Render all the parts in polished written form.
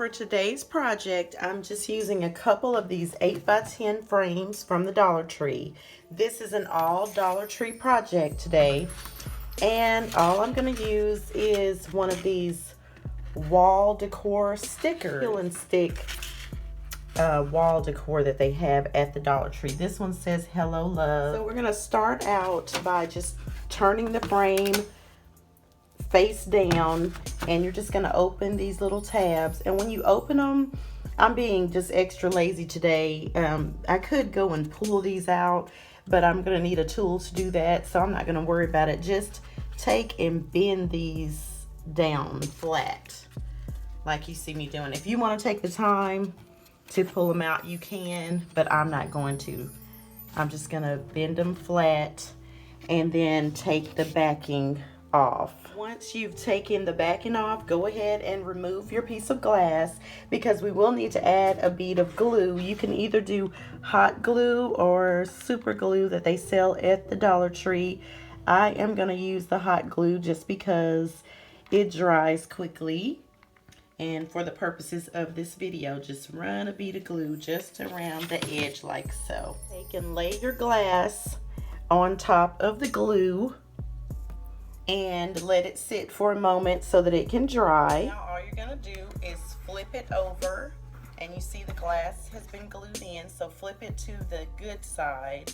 for today's project, I'm just using a couple of these 8x10 frames from the Dollar Tree. This is an all Dollar Tree project today. And all I'm going to use is one of these wall decor stickers. Peel and stick wall decor that they have at the Dollar Tree. This one says Hello Love. So we're going to start out by just turning the frame face down, and you're just going to open these little tabs. And when you open them, I'm being just extra lazy today. I could go and pull these out, but I'm going to need a tool to do that, so I'm not going to worry about it. Just take and bend these down flat like you see me doing. If you want to take the time to pull them out, you can, but I'm not going to. I'm just going to bend them flat and then take the backing off. Once you've taken the backing off, go ahead and remove your piece of glass, because we will need to add a bead of glue. You can either do hot glue or super glue that they sell at the Dollar Tree. I am going to use the hot glue just because it dries quickly. And for the purposes of this video, just run a bead of glue just around the edge like so. Take and lay your glass on top of the glue and let it sit for a moment so that it can dry. Now all you're gonna do is flip it over, and you see the glass has been glued in, so flip it to the good side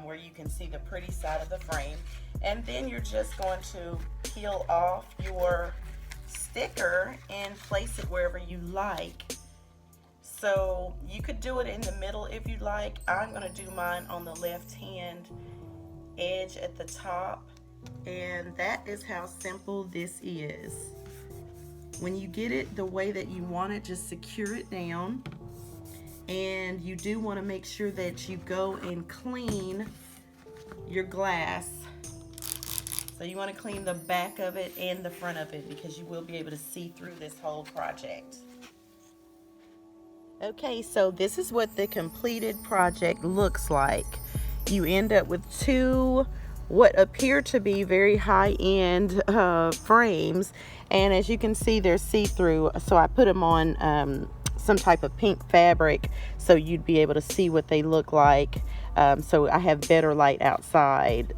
where you can see the pretty side of the frame, and then you're just going to peel off your sticker and place it wherever you like. So you could do it in the middle if you like. I'm gonna do mine on the left hand edge at the top. And that is how simple this is. When you get it the way that you want it, just secure it down. And you do want to make sure that you go and clean your glass. So you want to clean the back of it and the front of it, because you will be able to see through this whole project. Okay, so this is what the completed project looks like. You end up with two what appear to be very high-end frames, and as you can see, they're see-through, so I put them on some type of pink fabric so you'd be able to see what they look like. So I have better light outside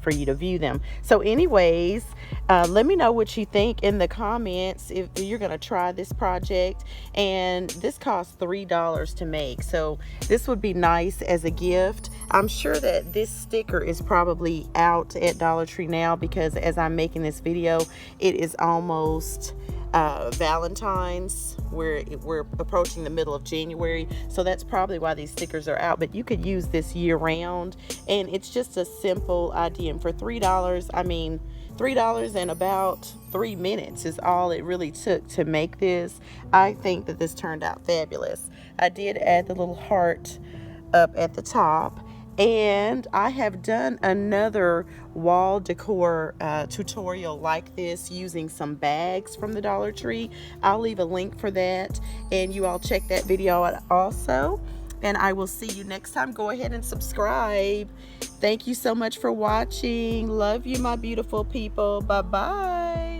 for you to view them. So anyways, let me know what you think in the comments if you're gonna try this project. And this costs $3 to make, so this would be nice as a gift. I'm sure that this sticker is probably out at Dollar Tree now, because as I'm making this video, it is almost Valentine's. We're approaching the middle of January, so that's probably why these stickers are out. But you could use this year round, and it's just a simple idea. And for $3, I mean, $3 and about 3 minutes is all it really took to make this. I think that this turned out fabulous. I did add the little heart up at the top, and I have done another wall decor tutorial like this using some bags from the Dollar Tree. I'll leave a link for that, and you all check that video out also. And I will see you next time. Go ahead and subscribe. Thank you so much for watching. Love you, my beautiful people. Bye-bye.